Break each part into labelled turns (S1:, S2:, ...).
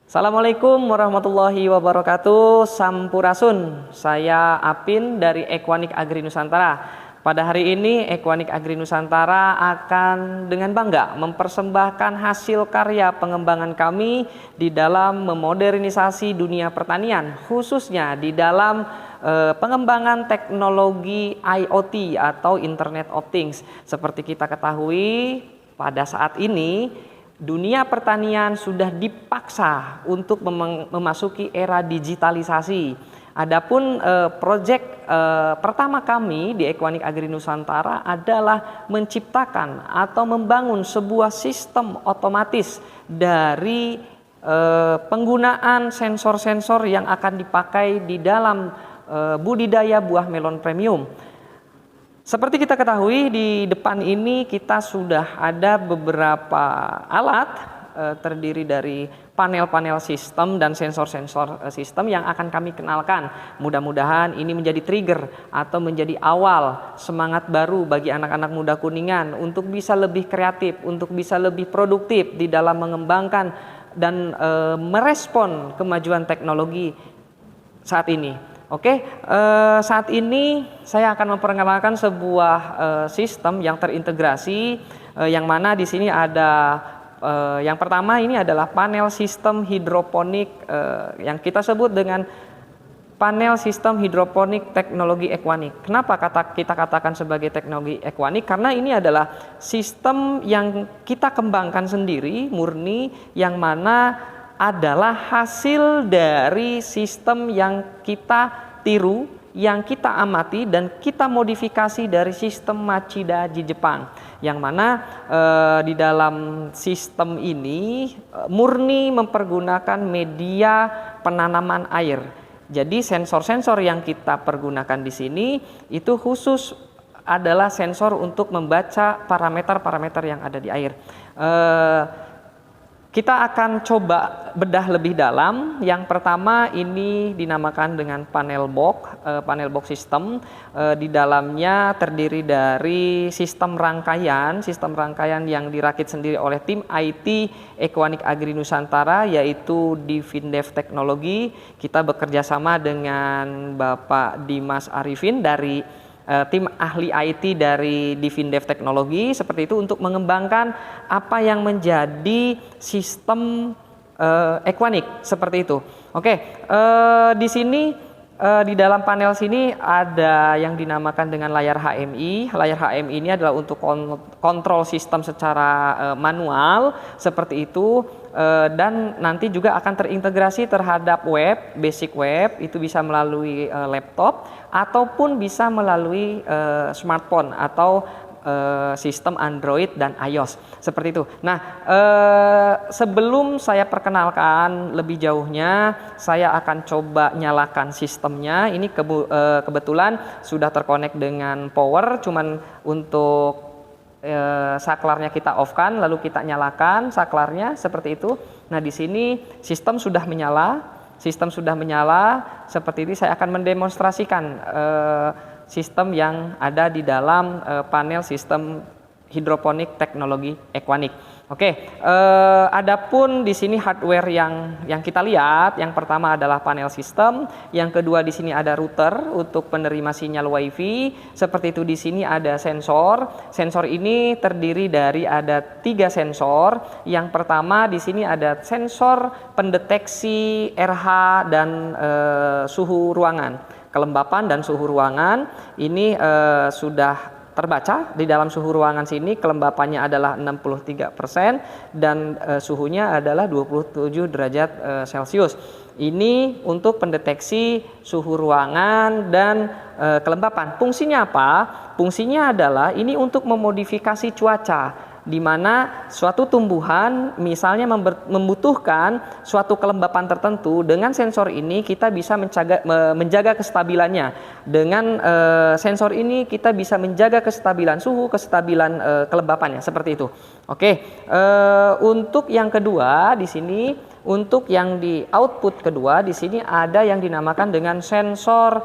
S1: Assalamualaikum warahmatullahi wabarakatuh. Sampurasun. Saya Apin dari Equanic Agri Nusantara. Pada hari ini Equanic Agri Nusantara akan dengan bangga mempersembahkan hasil karya pengembangan kami di dalam memodernisasi dunia pertanian, khususnya di dalam pengembangan teknologi IoT atau Internet of Things. Seperti kita ketahui, pada saat ini dunia pertanian sudah dipaksa untuk memasuki era digitalisasi. Adapun proyek pertama kami di Equanic Agri Nusantara adalah menciptakan atau membangun sebuah sistem otomatis dari penggunaan sensor-sensor yang akan dipakai di dalam budidaya buah melon premium. Seperti kita ketahui, di depan ini kita sudah ada beberapa alat terdiri dari panel-panel sistem dan sensor-sensor sistem yang akan kami kenalkan. Mudah-mudahan ini menjadi trigger atau menjadi awal semangat baru bagi anak-anak muda Kuningan untuk bisa lebih kreatif, untuk bisa lebih produktif di dalam mengembangkan dan merespon kemajuan teknologi saat ini. Oke, saat ini saya akan memperkenalkan sebuah sistem yang terintegrasi, yang mana di sini ada yang pertama ini adalah panel sistem hidroponik yang kita sebut dengan panel sistem hidroponik teknologi Equanic. Kenapa kita katakan sebagai teknologi Equanic? Karena ini adalah sistem yang kita kembangkan sendiri, murni, yang mana adalah hasil dari sistem yang kita tiru, yang kita amati dan kita modifikasi dari sistem Machida di Jepang, yang mana di dalam sistem ini murni mempergunakan media penanaman air. Jadi sensor-sensor yang kita pergunakan di sini itu khusus adalah sensor untuk membaca parameter-parameter yang ada di air. Kita akan coba bedah lebih dalam. Yang pertama ini dinamakan dengan panel box system. Di dalamnya terdiri dari sistem rangkaian yang dirakit sendiri oleh tim IT Equanic Agri Nusantara, yaitu di Vindev Teknologi. Kita bekerja sama dengan Bapak Dimas Arifin dari tim ahli IT dari Divindev Teknologi, seperti itu, untuk mengembangkan apa yang menjadi sistem Equanic seperti itu. Oke, di sini di dalam panel sini ada yang dinamakan dengan layar HMI. Layar HMI ini adalah untuk kontrol sistem secara manual seperti itu, dan nanti juga akan terintegrasi terhadap basic web, itu bisa melalui laptop ataupun bisa melalui smartphone atau sistem Android dan iOS seperti itu. Nah, sebelum saya perkenalkan lebih jauhnya, saya akan coba nyalakan sistemnya. Ini kebetulan sudah terkonek dengan power, cuman untuk saklarnya kita off-kan, lalu kita nyalakan saklarnya seperti itu. Nah, di sini sistem sudah menyala. Seperti ini. Saya akan mendemonstrasikan sistem yang ada di dalam panel sistem hidroponik teknologi Equanic. Oke, adapun di sini hardware yang kita lihat, yang pertama adalah panel sistem, yang kedua di sini ada router untuk penerima sinyal WiFi. Seperti itu, di sini ada sensor. Sensor ini terdiri dari ada 3 sensor. Yang pertama di sini ada sensor pendeteksi RH dan suhu ruangan, kelembapan dan suhu ruangan. Ini sudah terbaca di dalam suhu ruangan sini, kelembapannya adalah 63% dan suhunya adalah 27 derajat Celcius. Ini untuk pendeteksi suhu ruangan dan kelembapan. Fungsinya apa? Fungsinya adalah ini untuk memodifikasi cuaca, di mana suatu tumbuhan misalnya membutuhkan suatu kelembapan tertentu. Dengan sensor ini kita bisa menjaga kestabilannya. Dengan sensor ini kita bisa menjaga kestabilan suhu, kestabilan kelembapannya, seperti itu. Oke, untuk yang kedua di sini, untuk yang di output kedua di sini ada yang dinamakan dengan sensor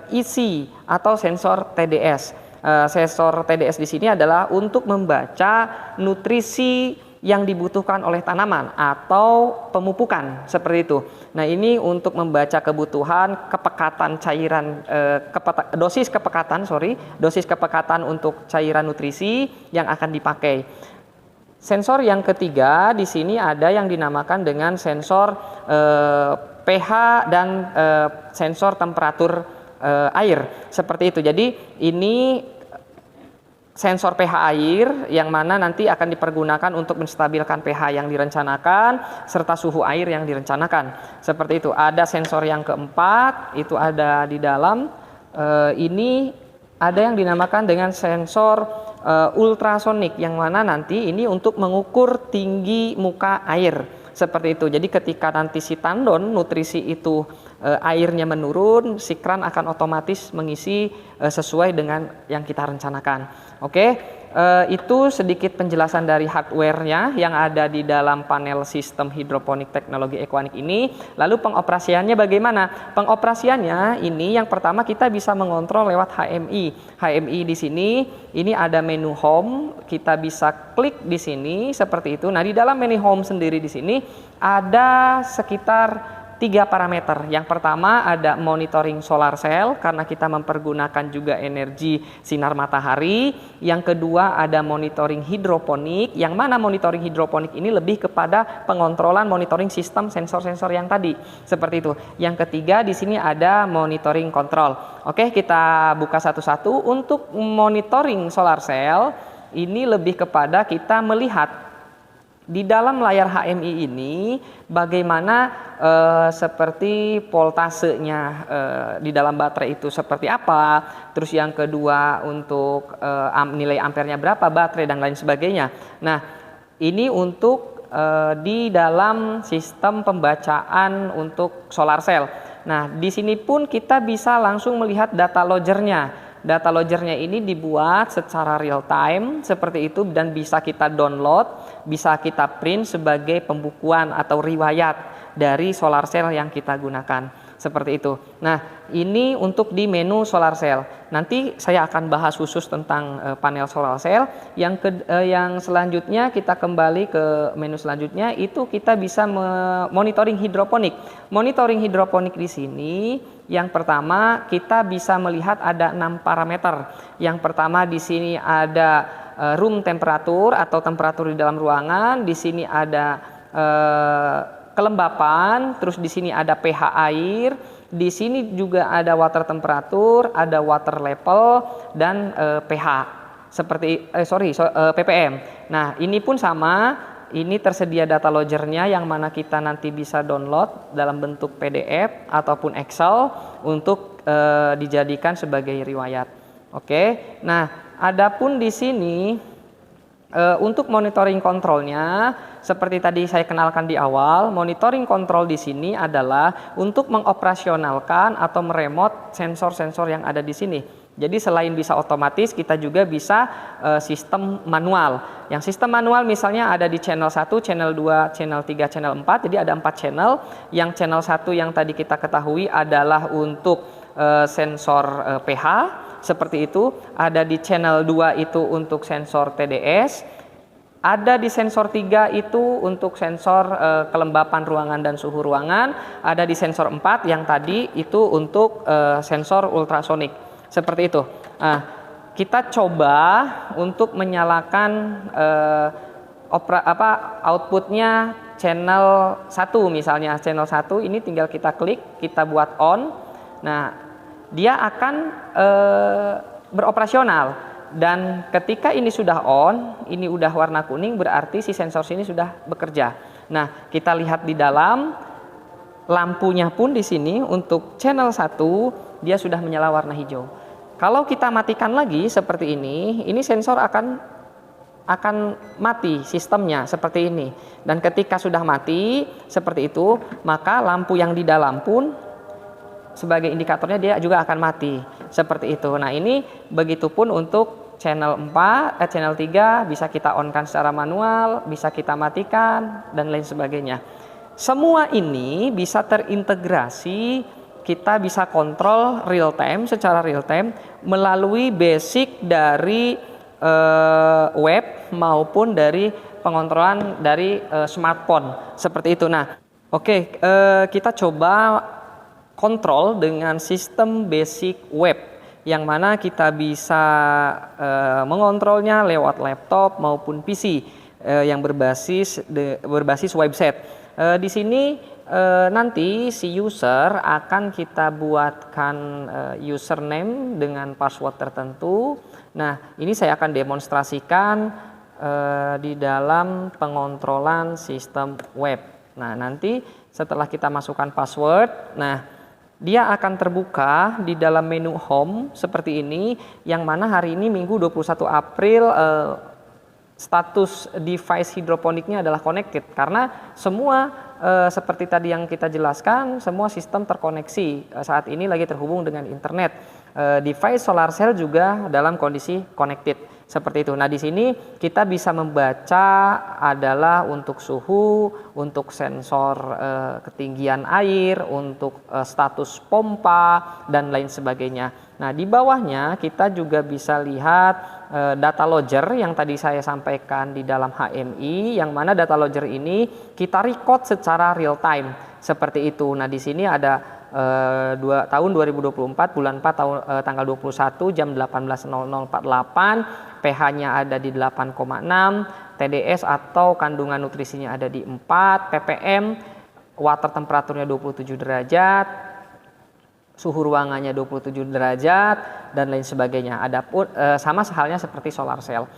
S1: EC atau sensor TDS. Sensor TDS di sini adalah untuk membaca nutrisi yang dibutuhkan oleh tanaman atau pemupukan seperti itu. Nah, ini untuk membaca kebutuhan kepekatan cairan dosis kepekatan untuk cairan nutrisi yang akan dipakai. Sensor yang ketiga di sini ada yang dinamakan dengan sensor pH dan sensor temperatur air seperti itu. Jadi ini sensor pH air yang mana nanti akan dipergunakan untuk menstabilkan pH yang direncanakan serta suhu air yang direncanakan. Seperti itu. Ada sensor yang keempat, itu ada di dalam. Ini ada yang dinamakan dengan sensor ultrasonik yang mana nanti ini untuk mengukur tinggi muka air. Seperti itu. Jadi ketika nanti si tandon nutrisi itu airnya menurun, si kran akan otomatis mengisi sesuai dengan yang kita rencanakan. Oke, itu sedikit penjelasan dari hardware-nya yang ada di dalam panel sistem hidroponik teknologi Equanic ini. Lalu pengoperasiannya bagaimana? Pengoperasiannya ini yang pertama kita bisa mengontrol lewat HMI. HMI di sini ini ada menu home, kita bisa klik di sini seperti itu. Nah, di dalam menu home sendiri di sini ada sekitar 3 parameter. Yang pertama ada monitoring solar cell karena kita mempergunakan juga energi sinar matahari. Yang kedua ada monitoring hidroponik, yang mana monitoring hidroponik ini lebih kepada pengontrolan monitoring sistem sensor-sensor yang tadi. Seperti itu. Yang ketiga di sini ada monitoring control. Oke, kita buka satu-satu. Untuk monitoring solar cell ini lebih kepada kita melihat di dalam layar HMI ini bagaimana seperti voltasenya di dalam baterai itu seperti apa, terus yang kedua untuk nilai ampernya berapa baterai dan lain sebagainya. Nah, ini untuk di dalam sistem pembacaan untuk solar cell. Nah, di sini pun kita bisa langsung melihat data loggernya. Data loggernya ini dibuat secara real time seperti itu dan bisa kita download, bisa kita print sebagai pembukuan atau riwayat dari solar cell yang kita gunakan. Seperti itu. Nah, ini untuk di menu solar cell. Nanti saya akan bahas khusus tentang panel solar cell. Yang selanjutnya kita kembali ke menu selanjutnya itu kita bisa monitoring hidroponik. Monitoring hidroponik di sini yang pertama kita bisa melihat ada 6 parameter. Yang pertama di sini ada room temperature atau temperatur di dalam ruangan. Di sini ada kelembapan, terus di sini ada pH air, di sini juga ada water temperature, ada water level dan pH seperti ppm. Nah, ini pun sama, ini tersedia data loggernya yang mana kita nanti bisa download dalam bentuk PDF ataupun Excel untuk dijadikan sebagai riwayat. Oke. Nah, adapun di sini untuk monitoring kontrolnya, seperti tadi saya kenalkan di awal, monitoring kontrol di sini adalah untuk mengoperasionalkan atau meremot sensor-sensor yang ada di sini. Jadi selain bisa otomatis, kita juga bisa sistem manual. Yang sistem manual misalnya ada di channel 1, channel 2, channel 3, channel 4. Jadi ada 4 channel. Yang channel 1 yang tadi kita ketahui adalah untuk sensor pH. Seperti itu, ada di channel 2 itu untuk sensor TDS, ada di sensor 3 itu untuk sensor kelembapan ruangan dan suhu ruangan, ada di sensor 4 yang tadi itu untuk sensor ultrasonik. Seperti itu. Nah, kita coba untuk menyalakan outputnya channel 1 misalnya. Channel 1 ini tinggal kita klik, kita buat on. Nah, dia akan beroperasional dan ketika ini sudah on, ini udah warna kuning berarti si sensor sini sudah bekerja. Nah, kita lihat di dalam lampunya pun di sini untuk channel 1 dia sudah menyala warna hijau. Kalau kita matikan lagi seperti ini sensor akan mati sistemnya seperti ini. Dan ketika sudah mati seperti itu, maka lampu yang di dalam pun sebagai indikatornya dia juga akan mati seperti itu. Nah, ini begitupun untuk channel 3 bisa kita on-kan secara manual, bisa kita matikan dan lain sebagainya. Semua ini bisa terintegrasi, kita bisa kontrol real time secara real time melalui basic dari web maupun dari pengontrolan dari smartphone seperti itu. Nah, oke, kita coba kontrol dengan sistem basic web yang mana kita bisa mengontrolnya lewat laptop maupun PC yang berbasis website. Di sini nanti si user akan kita buatkan username dengan password tertentu. Nah, ini saya akan demonstrasikan di dalam pengontrolan sistem web. Nah, nanti setelah kita masukkan password, nah dia akan terbuka di dalam menu home seperti ini, yang mana hari ini Minggu 21 April status device hidroponiknya adalah connected, karena semua seperti tadi yang kita jelaskan, semua sistem terkoneksi saat ini lagi terhubung dengan internet. Device solar cell juga dalam kondisi connected seperti itu. Nah, di sini kita bisa membaca adalah untuk suhu, untuk sensor ketinggian air, untuk status pompa dan lain sebagainya. Nah, di bawahnya kita juga bisa lihat data logger yang tadi saya sampaikan di dalam HMI, yang mana data logger ini kita record secara real time seperti itu. Nah, di sini ada tahun 2024 bulan 4 tanggal 21 jam 18.0048, pH-nya ada di 8,6, TDS atau kandungan nutrisinya ada di 4, ppm, water temperaturnya 27 derajat, suhu ruangannya 27 derajat dan lain sebagainya. Adapun sama halnya seperti solar cell.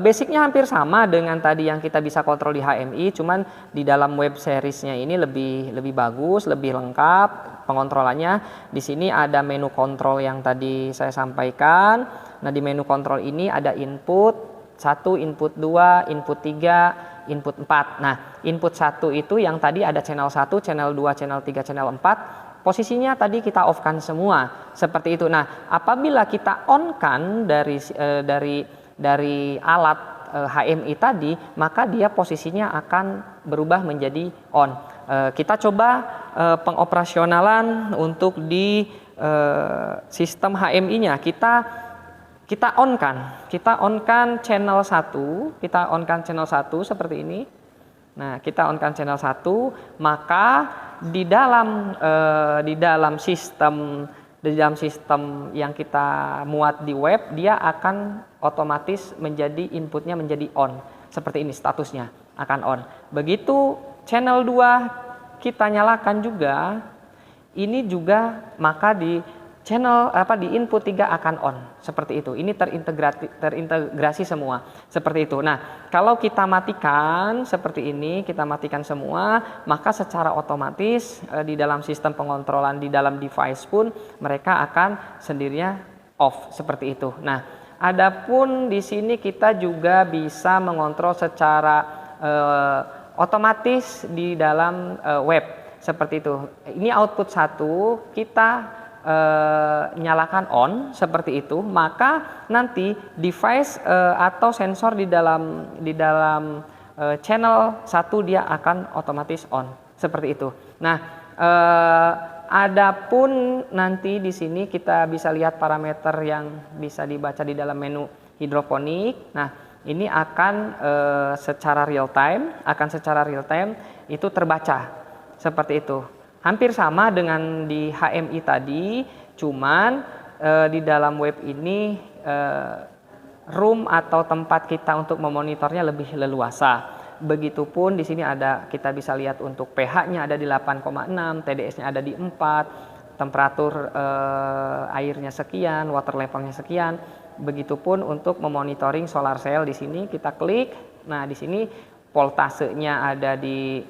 S1: Basicnya hampir sama dengan tadi yang kita bisa kontrol di HMI, cuman di dalam web seriesnya ini lebih bagus, lebih lengkap pengontrolannya. Di sini ada menu kontrol yang tadi saya sampaikan. Nah, di menu kontrol ini ada input 1, input 2, input 3, input 4. Nah, input 1 itu yang tadi ada channel 1, channel 2, channel 3, channel 4. Posisinya tadi kita off-kan semua seperti itu. Nah, apabila kita on-kan dari alat HMI tadi, maka dia posisinya akan berubah menjadi on. Kita coba pengoperasionalan untuk di sistem HMI-nya. Kita on-kan channel 1, seperti ini. Nah, kita on-kan channel 1, maka di dalam sistem yang kita muat di web, dia akan otomatis menjadi inputnya menjadi on. Seperti ini statusnya akan on. Begitu channel 2 kita nyalakan juga, ini juga maka di input 3 akan on. Seperti itu. Ini terintegrasi semua. Seperti itu. Nah, kalau kita matikan seperti ini, kita matikan semua, maka secara otomatis di dalam sistem pengontrolan di dalam device pun mereka akan sendirinya off seperti itu. Nah, adapun di sini kita juga bisa mengontrol secara otomatis di dalam web seperti itu. Ini output 1 kita nyalakan on seperti itu, maka nanti device atau sensor di dalam channel 1 dia akan otomatis on seperti itu. Nah, adapun nanti di sini kita bisa lihat parameter yang bisa dibaca di dalam menu hidroponik. Nah, ini akan secara real time itu terbaca seperti itu. Hampir sama dengan di HMI tadi, cuman di dalam web ini room atau tempat kita untuk memonitornya lebih leluasa. Begitupun di sini kita bisa lihat untuk pH-nya ada di 8,6, TDS-nya ada di 4, temperatur airnya sekian, water levelnya sekian. Begitupun untuk memonitoring solar cell, di sini kita klik. Nah, di sini voltasenya ada di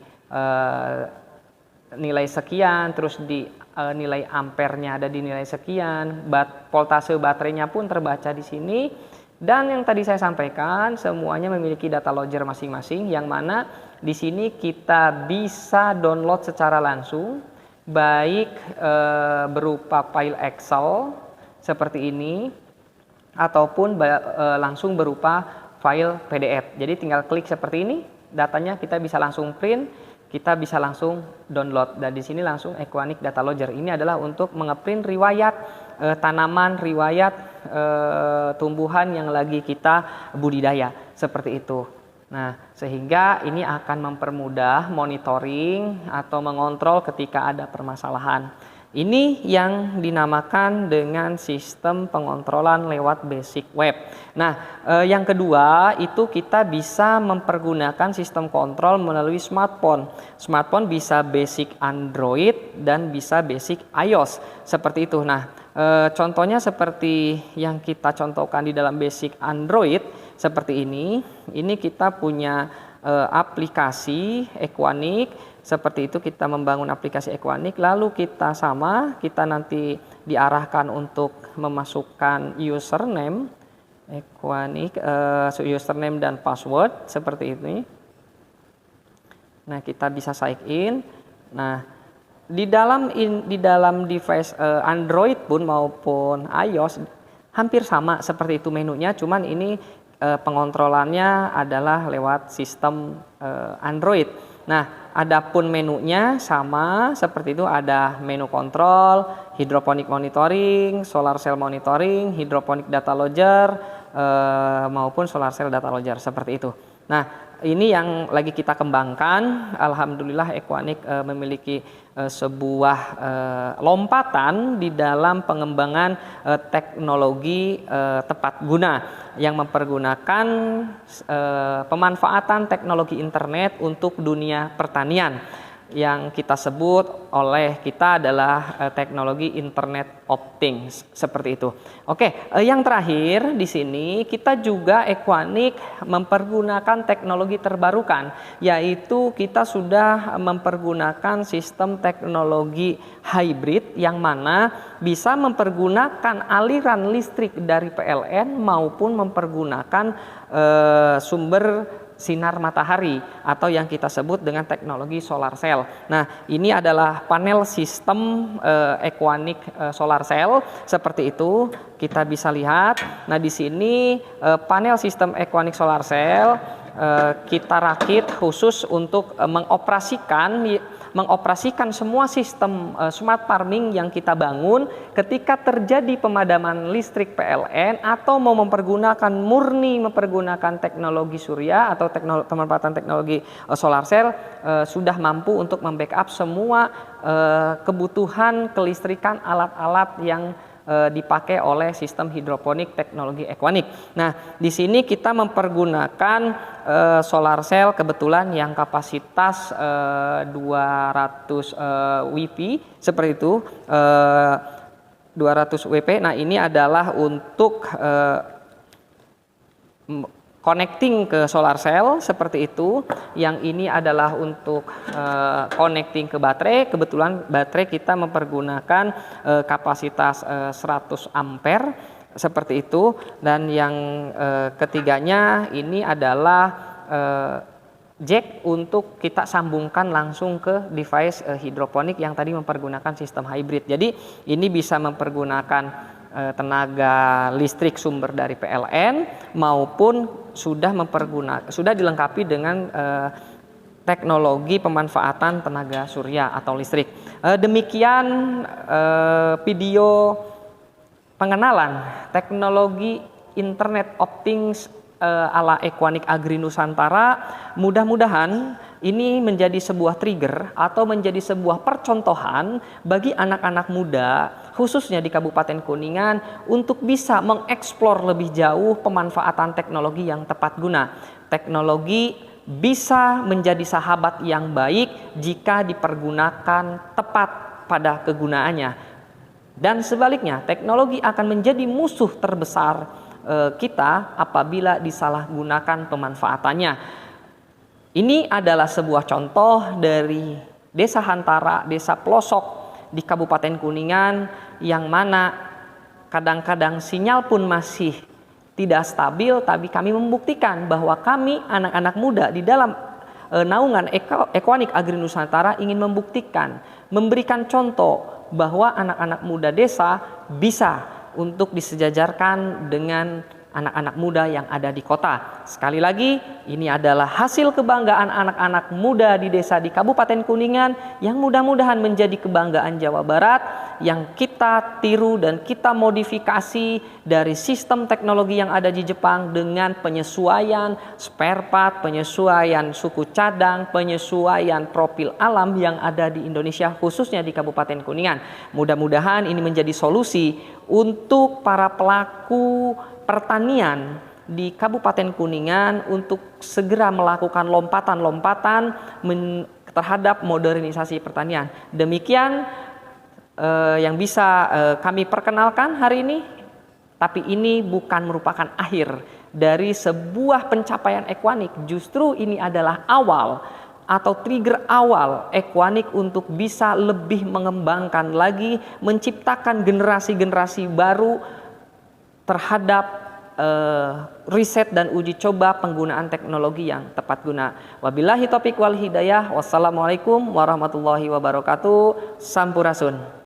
S1: nilai sekian, terus di nilai ampernya ada di nilai sekian, voltase baterainya pun terbaca di sini. Dan yang tadi saya sampaikan semuanya memiliki data logger masing-masing, yang mana di sini kita bisa download secara langsung, baik berupa file Excel seperti ini ataupun langsung berupa file PDF. Jadi tinggal klik seperti ini, datanya kita bisa langsung print, kita bisa langsung download, dan di sini langsung Equanic Data Logger. Ini adalah untuk mengeprint riwayat tanaman, riwayat tumbuhan yang lagi kita budidaya, seperti itu. Nah, sehingga ini akan mempermudah monitoring atau mengontrol ketika ada permasalahan. Ini yang dinamakan dengan sistem pengontrolan lewat basic web. Nah, yang kedua itu kita bisa mempergunakan sistem kontrol melalui smartphone. Smartphone bisa basic Android dan bisa basic iOS, seperti itu. Nah, contohnya seperti yang kita contohkan di dalam basic Android seperti ini. Ini kita punya aplikasi Equanic. Seperti itu kita membangun aplikasi Equanic, lalu kita nanti diarahkan untuk memasukkan username Equanic, username dan password seperti ini. Nah, kita bisa sign in. Nah, di dalam device Android pun maupun iOS hampir sama seperti itu menunya, cuman ini pengontrolannya adalah lewat sistem Android. Nah, adapun menunya sama seperti itu, ada menu kontrol, hydroponic monitoring, solar cell monitoring, hydroponic data logger maupun solar cell data logger seperti itu. Nah, ini yang lagi kita kembangkan. Alhamdulillah Equanic memiliki sebuah lompatan di dalam pengembangan teknologi tepat guna yang mempergunakan pemanfaatan teknologi internet untuk dunia pertanian, yang kita sebut oleh kita adalah teknologi Internet of Things, seperti itu. Oke, yang terakhir di sini kita juga Equanic mempergunakan teknologi terbarukan, yaitu kita sudah mempergunakan sistem teknologi hybrid yang mana bisa mempergunakan aliran listrik dari PLN maupun mempergunakan sumber sinar matahari atau yang kita sebut dengan teknologi solar cell. Nah, ini adalah panel sistem Equanic solar cell seperti itu. Kita bisa lihat. Nah, di sini panel sistem Equanic solar cell kita rakit khusus untuk mengoperasikan semua sistem smart farming yang kita bangun ketika terjadi pemadaman listrik PLN atau mau mempergunakan teknologi surya atau pemanfaatan teknologi solar cell, sudah mampu untuk membackup semua kebutuhan kelistrikan alat-alat yang dipakai oleh sistem hidroponik teknologi Equanic. Nah, di sini kita mempergunakan solar cell kebetulan yang kapasitas 200 WP seperti itu, 200 WP. Nah, ini adalah untuk connecting ke solar cell seperti itu. Yang ini adalah untuk connecting ke baterai. Kebetulan baterai kita mempergunakan kapasitas 100 ampere seperti itu. Dan yang ketiganya ini adalah jack untuk kita sambungkan langsung ke device hidroponik yang tadi mempergunakan sistem hybrid. Jadi ini bisa mempergunakan tenaga listrik sumber dari PLN maupun sudah dilengkapi dengan teknologi pemanfaatan tenaga surya atau listrik. Demikian video pengenalan teknologi Internet of Things ala Equanic Agri Nusantara. Mudah-mudahan ini menjadi sebuah trigger atau menjadi sebuah percontohan bagi anak-anak muda khususnya di Kabupaten Kuningan untuk bisa mengeksplor lebih jauh pemanfaatan teknologi yang tepat guna. Teknologi bisa menjadi sahabat yang baik jika dipergunakan tepat pada kegunaannya. Dan sebaliknya, teknologi akan menjadi musuh terbesar kita apabila disalahgunakan pemanfaatannya. Ini adalah sebuah contoh dari Desa Hantara, desa pelosok di Kabupaten Kuningan yang mana kadang-kadang sinyal pun masih tidak stabil, tapi kami membuktikan bahwa kami anak-anak muda di dalam naungan Equanic Agri Nusantara ingin memberikan contoh bahwa anak-anak muda desa bisa untuk disejajarkan dengan anak-anak muda yang ada di kota. Sekali lagi, ini adalah hasil kebanggaan anak-anak muda di desa di Kabupaten Kuningan yang mudah-mudahan menjadi kebanggaan Jawa Barat, yang kita tiru dan kita modifikasi dari sistem teknologi yang ada di Jepang dengan penyesuaian spare part, penyesuaian suku cadang, penyesuaian profil alam yang ada di Indonesia, khususnya di Kabupaten Kuningan. Mudah-mudahan ini menjadi solusi untuk para pelaku pertanian di Kabupaten Kuningan untuk segera melakukan lompatan-lompatan terhadap modernisasi pertanian. Demikian yang bisa kami perkenalkan hari ini, tapi ini bukan merupakan akhir dari sebuah pencapaian Equanic. Justru ini adalah awal atau trigger awal Equanic untuk bisa lebih mengembangkan lagi, menciptakan generasi-generasi baru terhadap riset dan uji coba penggunaan teknologi yang tepat guna. Wabillahi taufiq wal hidayah. Wassalamualaikum warahmatullahi wabarakatuh. Sampurasun.